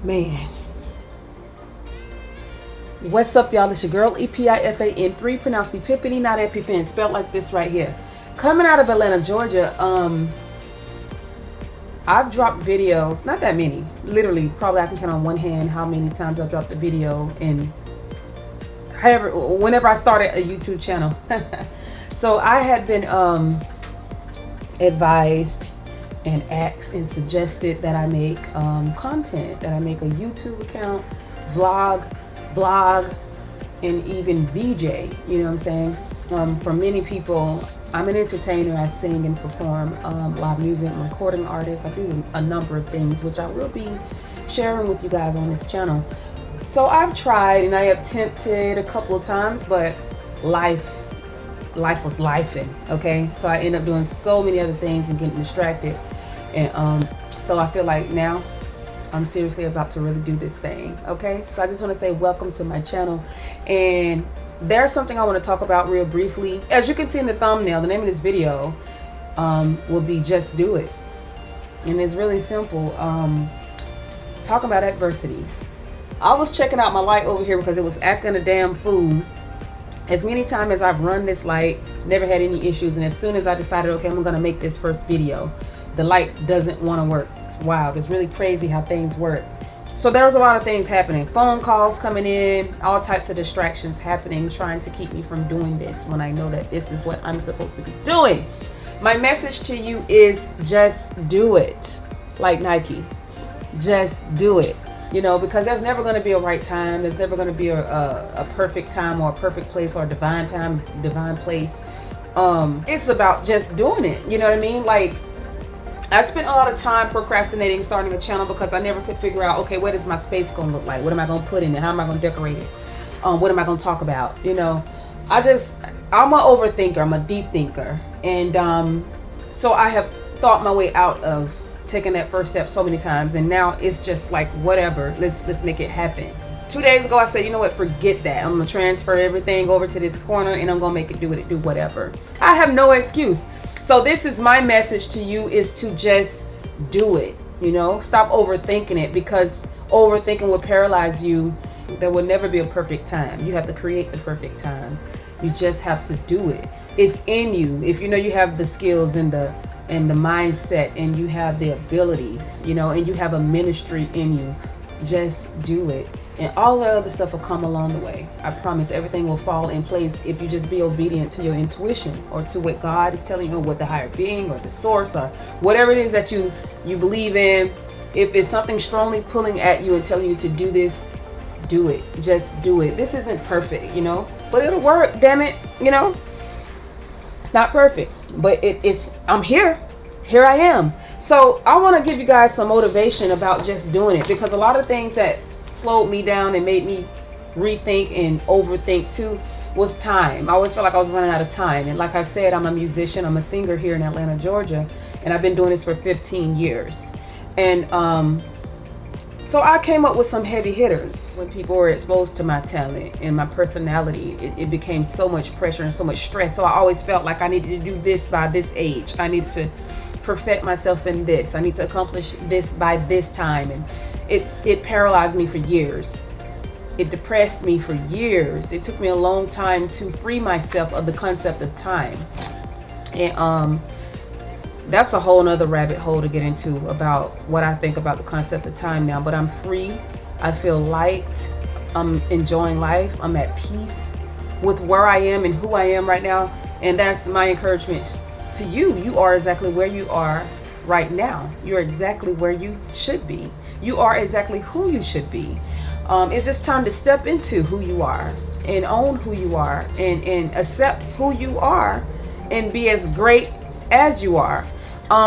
Man, what's up, y'all? It's your girl EPIFAN3, pronounced Epiphany, not Epiphan, spelled like this right here. Coming out of Atlanta, Georgia. I've dropped videos, not that many, literally, probably I can count on one hand how many times I've dropped a video in whenever I started a YouTube channel. So I had been advised and asked and suggested that I make content, that I make a YouTube account, vlog, blog, and even VJ. You know what I'm saying? For many people, I'm an entertainer. I sing and perform live music. I'm a recording artist. I do a number of things, which I will be sharing with you guys on this channel. So I've tried and I attempted a couple of times, but life was lifing, okay? So I end up doing so many other things and getting distracted. And so I feel like now I'm seriously about to really do this thing, okay? So I just want to say welcome to my channel. And there's something I want to talk about real briefly. As you can see in the thumbnail, the name of this video will be Just Do It. And it's really simple. Talking about adversities. I was checking out my light over here because it was acting a damn fool. As many times as I've run this light, never had any issues. And as soon as I decided, okay, I'm going to make this first video, the light doesn't want to work. It's wild. It's really crazy how things work. So there was a lot of things happening. Phone calls coming in, all types of distractions happening, trying to keep me from doing this when I know that this is what I'm supposed to be doing. My message to you is just do it. Like Nike. Just do it. You know, because there's never going to be a right time. There's never going to be a perfect time or a perfect place or a divine time, divine place. It's about just doing it. You know what I mean? Like, I spent a lot of time procrastinating starting a channel because I never could figure out, okay, what is my space going to look like? What am I going to put in it? How am I going to decorate it? What am I going to talk about? You know, I'm an overthinker. I'm a deep thinker. And so I have thought my way out of taking that first step so many times, and now it's just like, whatever, let's make it happen. 2 days ago I said, you know what, forget that. I'm gonna transfer everything over to this corner and I'm gonna make it do whatever. I have no excuse. So this is my message to you, is to just do it. You know, stop overthinking it, because overthinking will paralyze you. There will never be a perfect time. You have to create the perfect time. You just have to do it. It's in you. If you know you have the skills and the mindset, and you have the abilities, you know, and you have a ministry in you, just do it. And all the other stuff will come along the way. I promise everything will fall in place if you just be obedient to your intuition, or to what God is telling you, or what the higher being or the source or whatever it is that you believe in. If it's something strongly pulling at you and telling you to do this, do it. Just do it. This isn't perfect, you know, but it'll work, damn it, you know. It's not perfect, but I'm here I am. So I want to give you guys some motivation about just doing it, because a lot of things that slowed me down and made me rethink and overthink too was time. I always felt like I was running out of time. And like I said, I'm a musician, I'm a singer here in Atlanta, Georgia, and I've been doing this for 15 years. And so I came up with some heavy hitters. When people were exposed to my talent and my personality, it became so much pressure and so much stress. So I always felt like I needed to do this by this age. I need to perfect myself in this. I need to accomplish this by this time. And it paralyzed me for years. It depressed me for years. It took me a long time to free myself of the concept of time. And that's a whole nother rabbit hole to get into about what I think about the concept of time now. But I'm free. I feel light. I'm enjoying life. I'm at peace with where I am and who I am right now. And that's my encouragement to you. You are exactly where you are right now. You're exactly where you should be. You are exactly who you should be. It's just time to step into who you are and own who you are, and accept who you are, and be as great as you are.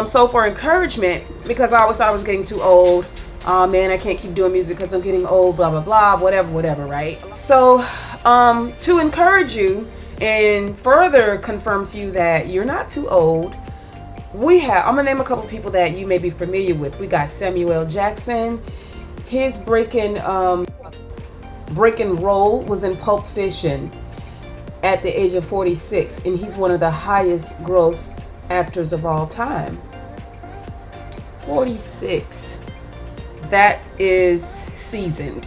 So for encouragement, because I always thought I was getting too old. Oh man, I can't keep doing music because I'm getting old, blah, blah, blah, whatever, right? So to encourage you and further confirm to you that you're not too old, I'm gonna name a couple people that you may be familiar with. We got Samuel Jackson. His breaking role was in Pulp Fiction at the age of 46, and he's one of the highest gross actors of all time. 46. that is seasoned.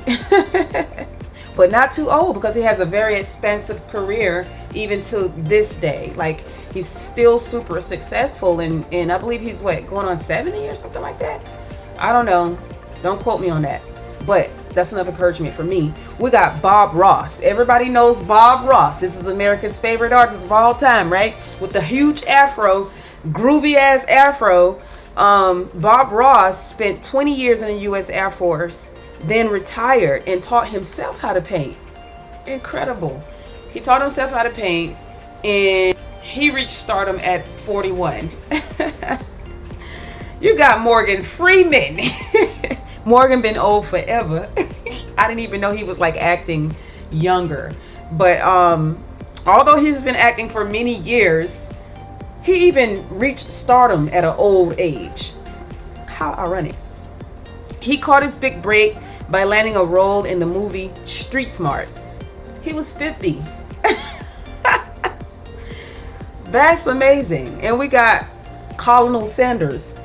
But not too old, because he has a very expansive career even to this day. Like, he's still super successful, and I believe he's going on 70 or something like that. I don't know. Don't quote me on that. But that's enough encouragement for me. We got Bob Ross. Everybody knows Bob Ross. This is America's favorite artist of all time, right? With the huge afro, groovy ass afro. Bob Ross spent 20 years in the U.S. Air Force, then retired and taught himself how to paint. Incredible. He taught himself how to paint, and he reached stardom at 41. You got Morgan Freeman. Morgan been old forever. I didn't even know he was like acting younger. But although he's been acting for many years, he even reached stardom at an old age. How ironic. He caught his big break by landing a role in the movie Street Smart. He was 50. That's amazing. And we got Colonel Sanders.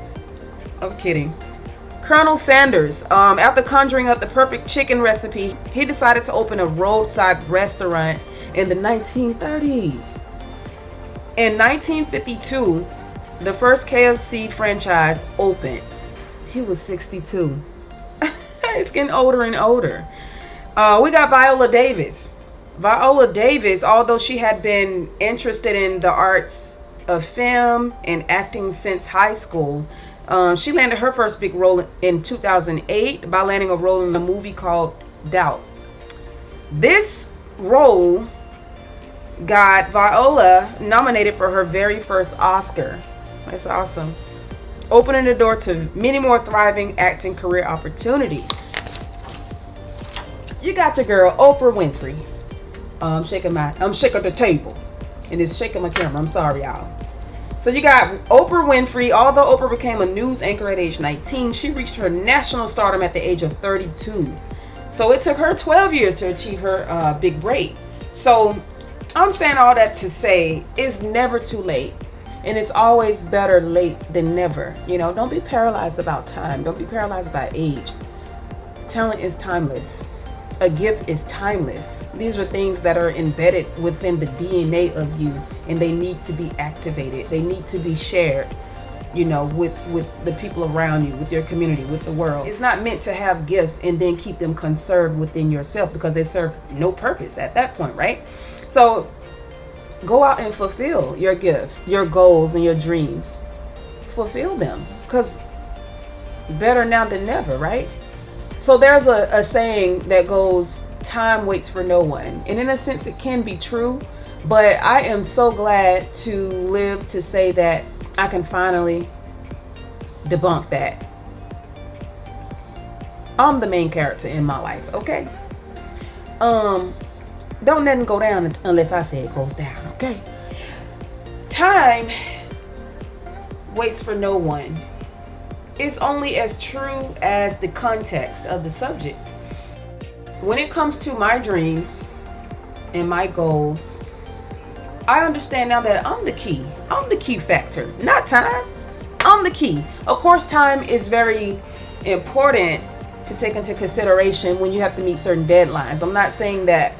I'm kidding. Colonel Sanders, after conjuring up the perfect chicken recipe, he decided to open a roadside restaurant in the 1930s. In 1952, the first KFC franchise opened. He was 62. It's getting older and older. We got Viola Davis. Viola Davis, although she had been interested in the arts of film and acting since high school, she landed her first big role in 2008 by landing a role in a movie called Doubt. This role got Viola nominated for her very first Oscar. That's awesome. Opening the door to many more thriving acting career opportunities. You got your girl Oprah Winfrey. I'm shaking the table, and it's shaking my camera. I'm sorry, y'all. So you got Oprah Winfrey. Although Oprah became a news anchor at age 19, she reached her national stardom at the age of 32. So it took her 12 years to achieve her big break. So I'm saying all that to say it's never too late. And it's always better late than never. You know, don't be paralyzed about time. Don't be paralyzed by age. Talent is timeless. A gift is timeless. These are things that are embedded within the DNA of you, and they need to be activated. They need to be shared, you know, with the people around you, with your community, with the world. It's not meant to have gifts and then keep them conserved within yourself, because they serve no purpose at that point, right? So go out and fulfill your gifts, your goals, and your dreams. Fulfill them, because better now than never, right? So there's a saying that goes, time waits for no one. And in a sense, it can be true, but I am so glad to live to say that I can finally debunk that. I'm the main character in my life, okay? Don't nothing go down unless I say it goes down, okay? Time waits for no one. It's only as true as the context of the subject. When it comes to my dreams and my goals, I understand now that I'm the key. I'm the key factor, not time. I'm the key. Of course, time is very important to take into consideration when you have to meet certain deadlines. I'm not saying that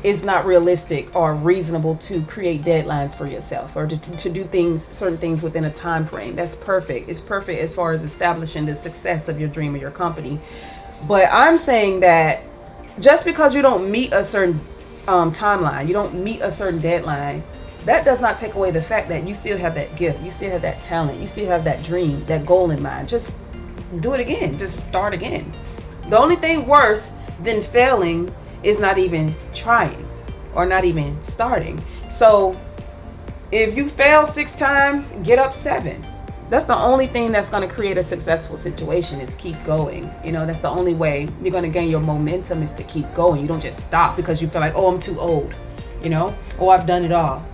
it's not realistic or reasonable to create deadlines for yourself, or just to do certain things within a time frame. That's perfect. It's perfect as far as establishing the success of your dream or your company. But I'm saying that just because you don't meet a certain timeline, you don't meet a certain deadline, that does not take away the fact that you still have that gift, you still have that talent, you still have that dream, that goal in mind. Just do it again. Just start again. The only thing worse than failing is not even trying or not even starting. So if you fail 6 times, get up 7. That's the only thing that's going to create a successful situation, is keep going. You know, that's the only way you're going to gain your momentum, is to keep going. You don't just stop because you feel like, oh, I'm too old, you know, oh, I've done it all.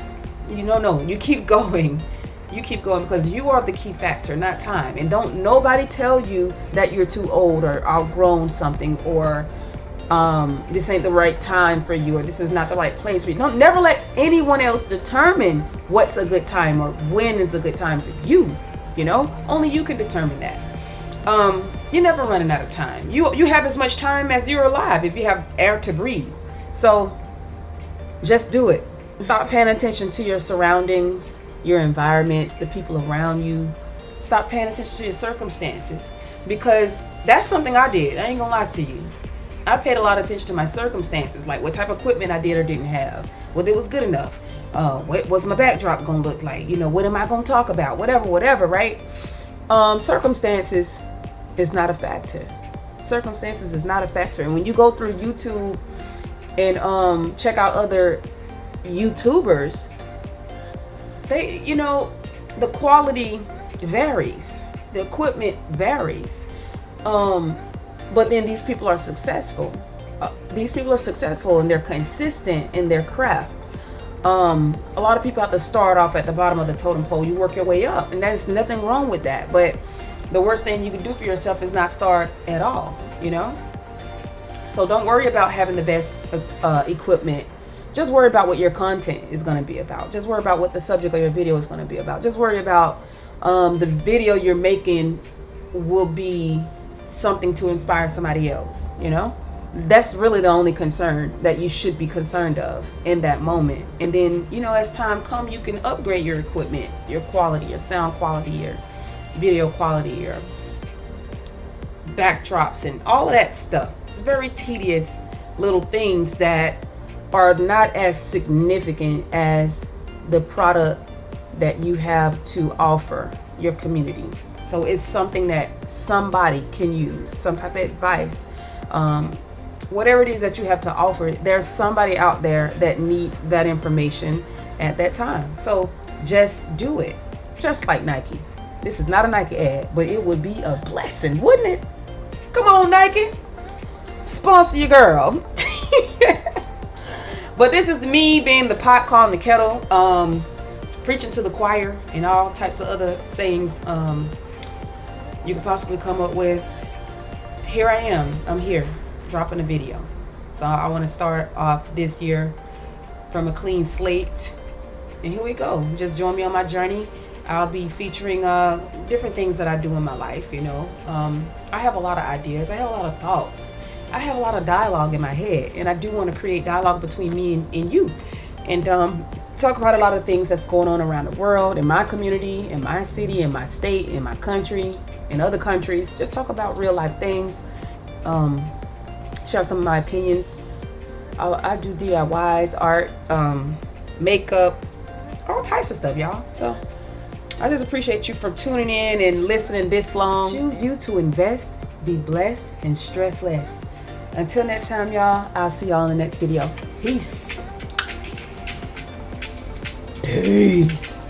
No, you keep going. You keep going, because you are the key factor, not time. And don't nobody tell you that you're too old or outgrown something, or this ain't the right time for you, or this is not the right place for you. Don't never let anyone else determine what's a good time or when is a good time for you. You know, only you can determine that. You're never running out of time. You have as much time as you're alive if you have air to breathe. So just do it. Stop paying attention to your surroundings, your environments, the people around you. Stop paying attention to your circumstances, because that's something I did. I ain't gonna lie to you. I paid a lot of attention to my circumstances, like what type of equipment I did or didn't have, whether it was good enough, what was my backdrop gonna look like, what am I gonna talk about, whatever, right? Circumstances is not a factor. Circumstances is not a factor. And when you go through YouTube and check out other YouTubers, they, the quality varies, the equipment varies, but then these people are successful. And they're consistent in their craft. A lot of people have to start off at the bottom of the totem pole. You work your way up, and there's nothing wrong with that. But the worst thing you can do for yourself is not start at all, So don't worry about having the best equipment. Just worry about what your content is going to be about. Just worry about what the subject of your video is going to be about. Just worry about the video you're making will be something to inspire somebody else, That's really the only concern that you should be concerned of in that moment. And then, as time comes, you can upgrade your equipment, your quality, your sound quality, your video quality, your backdrops, and all of that stuff. It's very tedious little things that are not as significant as the product that you have to offer your community. So it's something that somebody can use, some type of advice, whatever it is that you have to offer. There's somebody out there that needs that information at that time. So just do it. Just like Nike. This is not a Nike ad, but it would be a blessing, wouldn't it? Come on, Nike. Sponsor your girl. But this is me being the pot calling the kettle, preaching to the choir, and all types of other sayings you could possibly come up with. Here I am. I'm here, dropping a video. So I want to start off this year from a clean slate. And here we go. Just join me on my journey. I'll be featuring different things that I do in my life, I have a lot of ideas. I have a lot of thoughts. I have a lot of dialogue in my head, and I do want to create dialogue between me and you, and talk about a lot of things that's going on around the world, in my community, in my city, in my state, in my country, in other countries. Just talk about real life things, share some of my opinions. I do DIYs, art, makeup, all types of stuff, y'all. So I just appreciate you for tuning in and listening this long. Choose you to invest, be blessed, and stress less. Until next time, y'all, I'll see y'all in the next video. Peace. Peace.